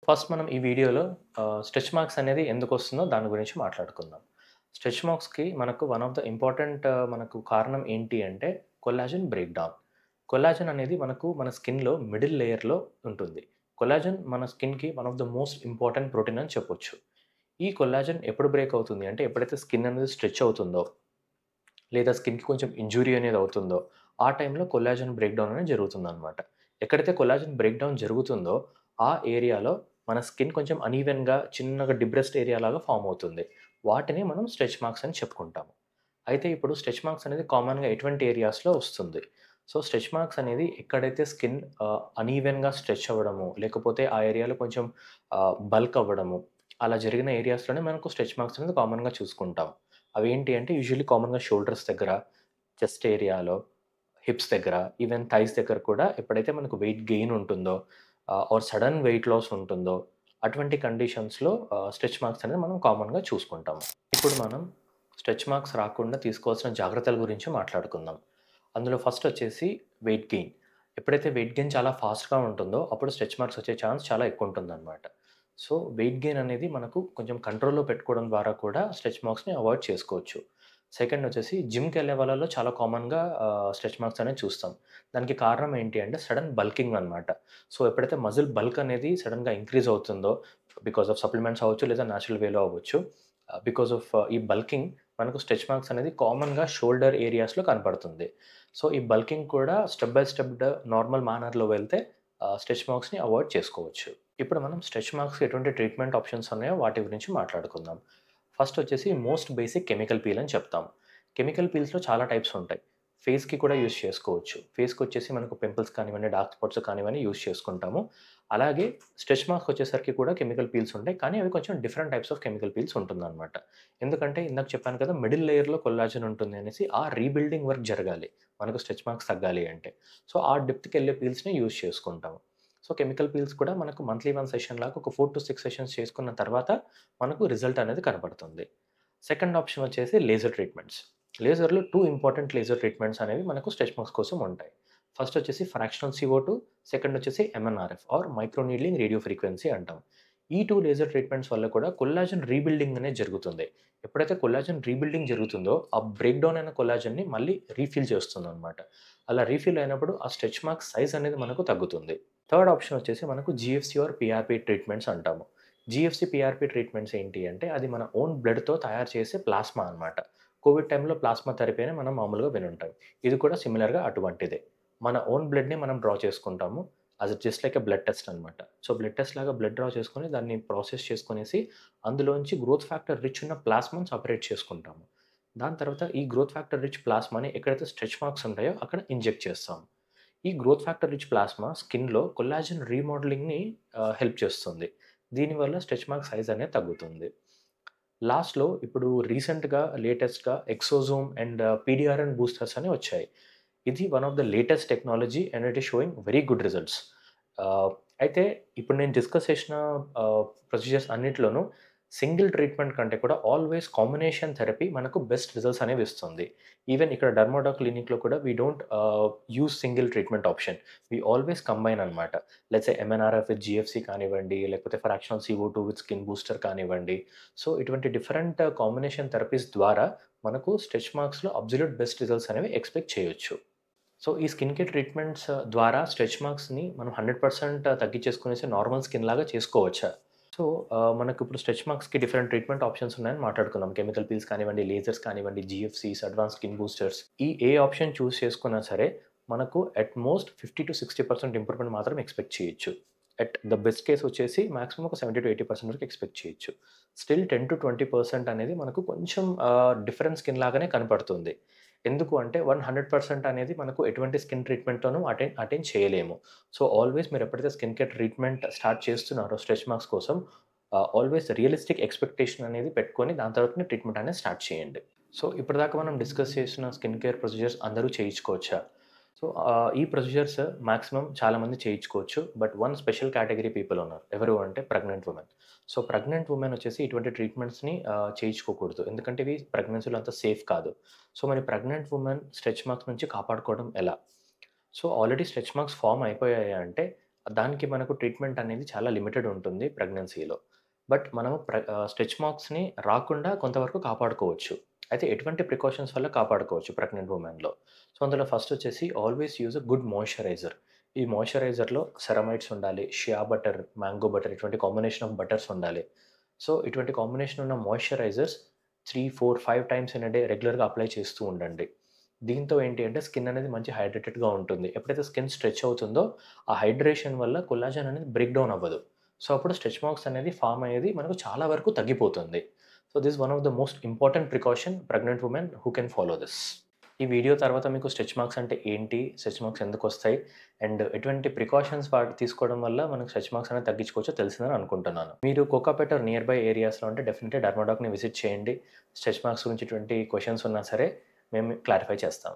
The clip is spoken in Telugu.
ఫస్ట్ మనం ఈ వీడియోలో స్ట్రెచ్ మార్క్స్ అనేది ఎందుకొస్తుందో దాని గురించి మాట్లాడుకుందాం. స్ట్రెచ్ మార్క్స్‌కి మనకు వన్ ఆఫ్ ద ఇంపార్టెంట్ మనకు కారణం ఏంటి అంటే కొల్లాజెన్ బ్రేక్ డౌన్. కొల్లాజెన్ అనేది మనకు మన స్కిన్‌లో మిడిల్ లేయర్‌లో ఉంటుంది. కొల్లాజెన్ మన స్కిన్‌కి one of the most important protein అని చెప్పొచ్చు. ఈ కొల్లాజెన్ ఎప్పుడు బ్రేక్ అవుతుంది అంటే ఎప్పుడైతే స్కిన్ అనేది స్ట్రెచ్ అవుతుందో, లేదా స్కిన్‌కి కొంచెం ఇంజ్యూరీ అనేది అవుతుందో, ఆ టైంలో కొల్లాజెన్ బ్రేక్ డౌన్ అనేది జరుగుతుందనమాట. ఎక్కడైతే కొల్లాజెన్ బ్రేక్ డౌన్ జరుగుతుందో, ఆ ఏరియాలో మన స్కిన్ కొంచెం అనీవెన్‌గా చిన్నగా డిప్రెస్డ్ ఏరియా లాగా ఫార్మ్ అవుతుంది. వాటిని మనం స్ట్రెచ్ మార్క్స్ అని చెప్పుకుంటాము. అయితే ఇప్పుడు స్ట్రెచ్ మార్క్స్ అనేది కామన్‌గా ఎటువంటి ఏరియాస్‌లో వస్తుంది. సో, స్ట్రెచ్ మార్క్స్ అనేది ఎక్కడైతే స్కిన్ అనీవెన్‌గా స్ట్రెచ్ అవ్వడము, లేకపోతే ఆ ఏరియాలో కొంచెం బల్క్ అవ్వడము, అలా జరిగిన ఏరియాస్‌లోనే మనకు స్ట్రెచ్ మార్క్స్ అనేది కామన్‌గా చూసుకుంటాం. అవేంటి అంటే యూజువల్లీ కామన్‌గా షోల్డర్స్ దగ్గర, చెస్ట్ ఏరియాలో, హిప్స్ దగ్గర, ఈవెన్ థైస్ దగ్గర కూడా ఎప్పుడైతే మనకు వెయిట్ గెయిన్ ఉంటుందో ఆర్ సడెన్ వెయిట్ లాస్ ఉంటుందో, అటువంటి కండిషన్స్‌లో స్ట్రెచ్ మార్క్స్ అనేది మనం కామన్‌గా చూసుకుంటాము. ఇప్పుడు మనం స్ట్రెచ్ మార్క్స్ రాకుండా తీసుకోవాల్సిన జాగ్రత్తల గురించి మాట్లాడుకుందాం. అందులో ఫస్ట్ వచ్చేసి వెయిట్ గెయిన్. ఎప్పుడైతే వెయిట్ గెయిన్ చాలా ఫాస్ట్‌గా ఉంటుందో, అప్పుడు స్ట్రెచ్ మార్క్స్ వచ్చే ఛాన్స్ చాలా ఎక్కువుంటుందనమాట. సో, వెయిట్ గెయిన్ అనేది మనకు కొంచెం కంట్రోల్‌లో పెట్టుకోవడం ద్వారా కూడా స్ట్రెచ్ మార్క్స్‌ని అవాయిడ్ చేసుకోవచ్చు. సెకండ్ వచ్చేసి జిమ్‌కెళ్ళే వాళ్ళలో చాలా కామన్‌గా స్ట్రెచ్ మార్క్స్ అనేది చూస్తాం. దానికి కారణం ఏంటి అంటే సడెన్ బల్కింగ్ అనమాట. సో, ఎప్పుడైతే మజిల్ బల్క్ అనేది సడెన్‌గా ఇంక్రీజ్ అవుతుందో, బికాస్ ఆఫ్ సప్లిమెంట్స్ అవ్వచ్చు, లేదా నేచురల్ వేలో అవ్వచ్చు. బికాస్ ఆఫ్ ఈ బల్కింగ్ మనకు స్ట్రెచ్ మార్క్స్ అనేది కామన్‌గా షోల్డర్ ఏరియాస్‌లో కనపడుతుంది. సో, ఈ బల్కింగ్ కూడా స్టెప్ బై స్టెప్ నార్మల్ మేనర్‌లో వెళ్తే స్ట్రెచ్ మార్క్స్‌ని అవాయిడ్ చేసుకోవచ్చు. ఇప్పుడు మనం స్ట్రెచ్ మార్క్స్‌కి ఎటువంటి ట్రీట్మెంట్ ఆప్షన్స్ ఉన్నాయో వాటి గురించి మాట్లాడుకుందాం. ఫస్ట్ వచ్చేసి మోస్ట్ బేసిక్ కెమికల్ పీల్ అని చెప్తాం. కెమికల్ పీల్స్‌లో చాలా టైప్స్ ఉంటాయి. ఫేస్‌కి కూడా యూజ్ చేసుకోవచ్చు. ఫేస్‌కొచ్చేసి మనకు పింపుల్స్ కానివ్వండి, డార్క్ స్పాట్స్ కానివ్వండి యూజ్ చేసుకుంటాము. అలాగే స్ట్రెచ్ మార్క్స్ వచ్చేసరికి కూడా కెమికల్ పీల్స్ ఉంటాయి. కానీ అవి కొంచెం different types of chemical peels ఉంటుందనమాట. ఎందుకంటే ఇందాక చెప్పాను కదా! మిడిల్ లేయర్‌లో కొల్లాజెన్ ఉంటుంది అనేసి ఆ రీబిల్డింగ్ వర్క్ జరగాలి. మనకు స్ట్రెచ్ మార్క్స్ తగ్గాలి అంటే. సో, ఆ డెప్త్‌కెళ్ళే పీల్స్‌ని యూజ్ చేసుకుంటాము. సో, కెమికల్ పీల్స్ కూడా మనకు మంత్లీ 1 సెషన్ లాగా ఒక 4-6 సెషన్స్ చేసుకున్న తర్వాత మనకు రిజల్ట్ అనేది కనపడుతుంది. సెకండ్ ఆప్షన్ వచ్చేసి లేజర్ ట్రీట్మెంట్స్. లేజర్‌లో 2 ఇంపార్టెంట్ లేజర్ ట్రీట్మెంట్స్ అనేవి మనకు స్ట్రెచ్ మార్క్స్ కోసం ఉంటాయి. ఫస్ట్ వచ్చేసి ఫ్రాక్షనల్ CO2, సెకండ్ వచ్చేసి MNRF or micro needling radio frequency అంటాం. ఈ 2 లేజర్ ట్రీట్మెంట్స్ వల్ల కూడా కొల్లాజెన్ రీబిల్డింగ్ అనేది జరుగుతుంది. ఎప్పుడైతే కొల్లాజెన్ రీబిల్డింగ్ జరుగుతుందో, ఆ బ్రేక్ డౌన్ అయిన కొల్లాజెన్‌ని మళ్ళీ రీఫిల్ చేస్తుందనమాట. అలా రీఫిల్ అయినప్పుడు ఆ స్ట్రెచ్ మార్క్స్ సైజ్ అనేది మనకు తగ్గుతుంది. థర్డ్ ఆప్షన్ వచ్చేసి మనకు జీఎఫ్సీ ఆర్ పీఆర్‌పీ ట్రీట్మెంట్స్ అంటాము. జీఎఫ్సీ, పీఆర్‌పీ ట్రీట్మెంట్స్ ఏంటి అంటే అది మన ఓన్ బ్లడ్‌తో తయారు చేసే ప్లాస్మా అనమాట. కోవిడ్ టైంలో ప్లాస్మా థెరపీ అని మనం మామూలుగా వినుంటాం. ఇది కూడా సిమిలర్‌గా అటువంటిదే. మన ఓన్ బ్లడ్‌ని మనం డ్రా చేసుకుంటాము. అది just like a blood test అనమాట. సో, బ్లడ్ టెస్ట్ లాగా బ్లడ్ డ్రా చేసుకొని దాన్ని ప్రాసెస్ చేసుకొనేసి అందులోంచి గ్రోత్ ఫ్యాక్టర్ రిచ్ ఉన్న ప్లాస్మాని సెపరేట్ చేసుకుంటాము. దాని తర్వాత ఈ గ్రోత్ ఫ్యాక్టర్ రిచ్ ప్లాస్మాని ఎక్కడైతే స్ట్రెచ్ మార్క్స్ ఉంటాయో అక్కడ ఇంజెక్ట్ చేస్తాం. ఈ గ్రోత్ ఫ్యాక్టర్ రిచ్ ప్లాస్మా స్కిన్‌లో కొల్లాజెన్ రీమోడలింగ్‌ని హెల్ప్ చేస్తుంది. దీనివల్ల స్ట్రెచ్ మార్క్ సైజ్ అనేది తగ్గుతుంది. లాస్ట్‌లో ఇప్పుడు రీసెంట్‌గా లేటెస్ట్‌గా ఎక్సోజోమ్ అండ్ పీడీఆర్ఎన్ బూస్టర్స్ అని వచ్చాయి. ఇది one of the latest technology and it is showing very good results. ఆహ్, అయితే ఇప్పుడు నేను డిస్కస్ చేసిన ప్రొసీజర్స్ అన్నిట్లోనూ సింగిల్ ట్రీట్మెంట్ కంటే కూడా ఆల్‌వేస్ కాంబినేషన్ థెరపీ మనకు బెస్ట్ రిజల్ట్స్ అనేవి ఇస్తుంది. ఈవెన్ ఇక్కడ డెర్మాటో క్లినిక్‌లో కూడా we don't use single treatment option. We always combine అనమాట. Let's say MNRF with GFC కానివ్వండి, లేకపోతే fractional CO2 with skin booster కానివ్వండి. సో, ఇటువంటి డిఫరెంట్ కాంబినేషన్ థెరపీస్ ద్వారా మనకు స్ట్రెచ్ మార్క్స్‌లో అబ్సల్యూట్ బెస్ట్ రిజల్ట్స్ అనేవి ఎక్స్‌పెక్ట్ చేయొచ్చు. సో, ఈ స్కిన్ కేర్ ట్రీట్మెంట్స్ ద్వారా స్ట్రెచ్ మార్క్స్‌ని మనం 100% తగ్గించేసుకునేసి నార్మల్ స్కిన్ లాగా చేసుకోవచ్చా? సో, మనకిప్పుడు స్ట్రెచ్ మార్క్స్‌కి డిఫరెంట్ ట్రీట్మెంట్ ఆప్షన్స్ ఉన్నాయని మాట్లాడుకున్నాం. కెమికల్ పీల్స్ కానివ్వండి, లేజర్స్ కానివ్వండి, జీఎఫ్సీస్, అడ్వాన్స్ స్కిన్ బూస్టర్స్. ఈ ఏ ఆప్షన్ చూజ్ చేసుకున్నా సరే, మనకు అట్ మోస్ట్ 50-60% ఇంప్రూవ్‌మెంట్ మాత్రం ఎక్స్‌పెక్ట్ చేయొచ్చు. అట్ ద బెస్ట్ కేస్ వచ్చేసి మాక్సిమం ఒక 70-80% వరకు ఎక్స్‌పెక్ట్ చేయొచ్చు. స్టిల్ 10-20% అనేది మనకు కొంచెం డిఫరెంట్ స్కిన్ లాగానే కనపడుతుంది. ఎందుకు అంటే 100% అనేది మనకు ఎటువంటి స్కిన్ ట్రీట్మెంట్‌తోనూ అటైన్ చేయలేము. సో, ఆల్‌వేస్ మీరెప్పుడైతే స్కిన్ కేర్ ట్రీట్మెంట్ స్టార్ట్ చేస్తున్నారో స్ట్రెచ్ మార్క్స్ కోసం ఆల్‌వేస్ రియలిస్టిక్ ఎక్స్‌పెక్టేషన్ అనేది పెట్టుకొని దాని తర్వాతనే ట్రీట్మెంట్ అనేది స్టార్ట్ చేయండి. సో, ఇప్పటిదాకా మనం డిస్కస్ చేసిన స్కిన్ కేర్ ప్రొసీజర్స్ అందరూ చేయించుకోవచ్చా? సో, ఈ ప్రొసీజర్స్ మాక్సిమం చాలామంది చేయించుకోవచ్చు. But one special category people ఉన్నారు. ఎవరు అంటే pregnant women. So, pregnant women వచ్చేసి ఇటువంటి ట్రీట్మెంట్స్‌ని చేయించుకోకూడదు. ఎందుకంటే ఇవి ప్రెగ్నెన్సీలో అంత సేఫ్ కాదు. సో, మరి ప్రెగ్నెంట్ వుమెన్ స్ట్రెచ్ మార్క్స్ నుంచి కాపాడుకోవడం ఎలా? So, already stretch marks form అయిపోయాయి అంటే దానికి మనకు ట్రీట్మెంట్ అనేది చాలా లిమిటెడ్ ఉంటుంది ప్రెగ్నెన్సీలో. బట్ మనము స్ట్రెచ్ మార్క్స్‌ని రాకుండా కొంతవరకు కాపాడుకోవచ్చు. అయితే ఎటువంటి ప్రికాషన్స్ వల్ల కాపాడుకోవచ్చు ప్రెగ్నెంట్ వుమెన్‌లో. సో, అందులో ఫస్ట్ వచ్చేసి always use a good moisturiser. ఈ మాయిశ్చరైజర్‌లో సెరమైడ్స్ ఉండాలి, షియా బటర్, మ్యాంగో బటర్ ఇటువంటి కాంబినేషన్ ఆఫ్ బటర్స్ ఉండాలి. సో, ఇటువంటి కాంబినేషన్ ఉన్న moisturisers 3, 4, 5 times in a day రెగ్యులర్‌గా అప్లై చేస్తూ ఉండండి. దీంతో ఏంటి అంటే స్కిన్ అనేది మంచి హైడ్రేటెడ్‌గా ఉంటుంది. ఎప్పుడైతే స్కిన్ స్ట్రెచ్ అవుతుందో, ఆ హైడ్రేషన్ వల్ల కొల్లాజెన్ అనేది బ్రేక్ డౌన్ అవ్వదు. సో, అప్పుడు స్ట్రెచ్ మార్క్స్ అనేది ఫార్మ్ అయ్యేది మనకు చాలా వరకు తగ్గిపోతుంది. So, this one of the most important precaution pregnant women who can follow this. ఈ వీడియో తర్వాత మీకు స్ట్రెచ్ మార్క్స్ అంటే ఏంటి? స్ట్రెచ్ మార్క్స్ ఎందుకొస్తాయి? అండ్ ఎటువంటి ప్రికాషన్స్ తీసుకోవడం వల్ల మనకు స్ట్రెచ్ మార్క్స్ అనేది తగ్గించుకోవచ్చో తెలిసిందని అనుకుంటున్నాను. మీరు కోకాపేట్ ఆర్ నియర్ బై ఏరియాస్‌లో ఉంటే డెఫినెట్‌లీ డెర్మా డాక్‌ని విజిట్ చేయండి. స్ట్రెచ్ మార్క్స్ గురించి ఎటువంటి క్వెషన్స్ ఉన్నా సరే మేము క్లారిఫై చేస్తాం.